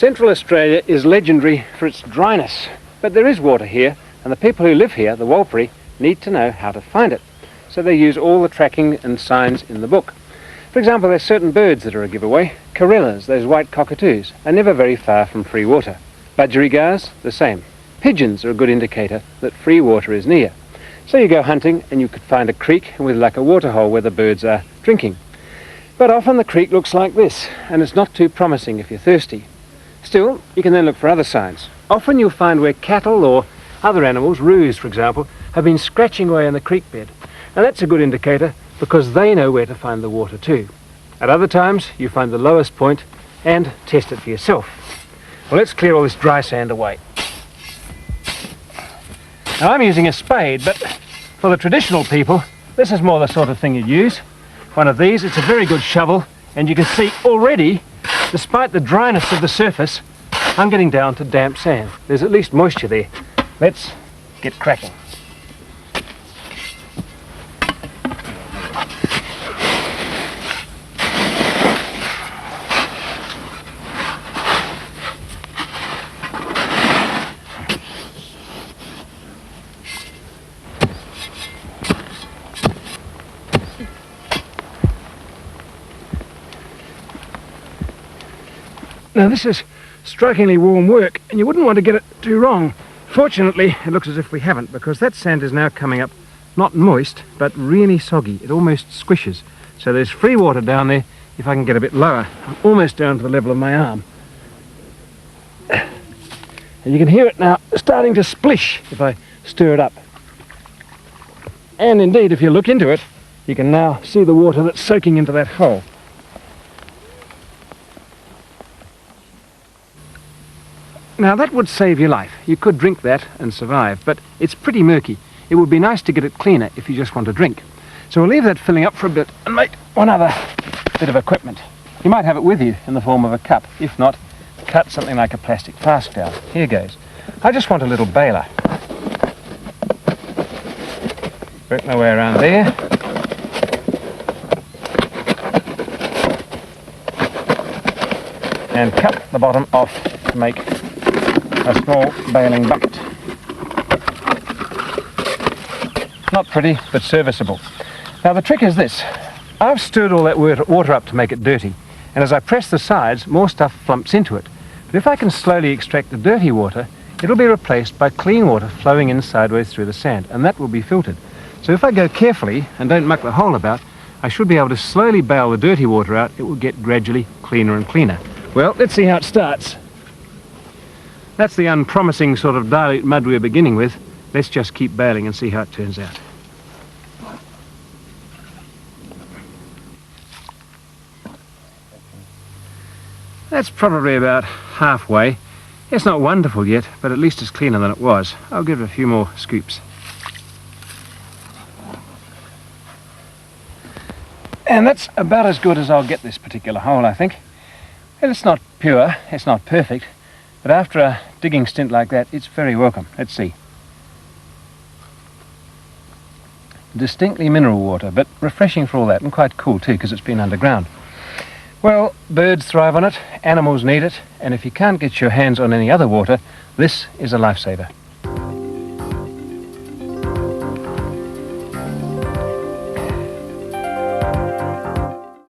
Central Australia is legendary for its dryness, but there is water here, and the people who live here, the Warlpiri, need to know how to find it. So they use all the tracking and signs in the book. For example, there's certain birds that are a giveaway. Corellas, those white cockatoos, are never very far from free water. Budgerigars, the same. Pigeons are a good indicator that free water is near. So you go hunting and you could find a creek with like a waterhole where the birds are drinking. But often the creek looks like this, and it's not too promising if you're thirsty. Still, you can then look for other signs. Often you'll find where cattle or other animals, roos for example, have been scratching away in the creek bed. And that's a good indicator because they know where to find the water too. At other times, you find the lowest point and test it for yourself. Well, let's clear all this dry sand away. Now I'm using a spade, but for the traditional people, this is more the sort of thing you use. One of these, it's a very good shovel, and you can see already, despite the dryness of the surface, I'm getting down to damp sand. There's at least moisture there. Let's get cracking. Now this is strikingly warm work, and you wouldn't want to get it too wrong. Fortunately, it looks as if we haven't, because that sand is now coming up not moist, but really soggy. It almost squishes. So there's free water down there. If I can get a bit lower, I'm almost down to the level of my arm. And you can hear it now starting to splish if I stir it up. And indeed, if you look into it, you can now see the water that's soaking into that hole. Now that would save your life. You could drink that and survive, but it's pretty murky. It would be nice to get it cleaner if you just want to drink. So we'll leave that filling up for a bit and make one other bit of equipment. You might have it with you in the form of a cup. If not, cut something like a plastic flask down. Here goes. I just want a little baler. Work my way around there. And cut the bottom off to make a small bailing bucket. Not pretty, but serviceable. Now the trick is this. I've stirred all that water up to make it dirty, and as I press the sides, more stuff flumps into it. But if I can slowly extract the dirty water, it'll be replaced by clean water flowing in sideways through the sand, and that will be filtered. So if I go carefully and don't muck the hole about, I should be able to slowly bail the dirty water out. It will get gradually cleaner and cleaner. Well, let's see how it starts. That's the unpromising sort of dilute mud we're beginning with. Let's just keep bailing and see how it turns out. That's probably about halfway. It's not wonderful yet, but at least it's cleaner than it was. I'll give it a few more scoops. And that's about as good as I'll get this particular hole, I think. Well, it's not pure, it's not perfect, but after a digging stint like that, it's very welcome. Let's see. Distinctly mineral water, but refreshing for all that, and quite cool too, because it's been underground. Well, birds thrive on it, animals need it, and if you can't get your hands on any other water, this is a lifesaver.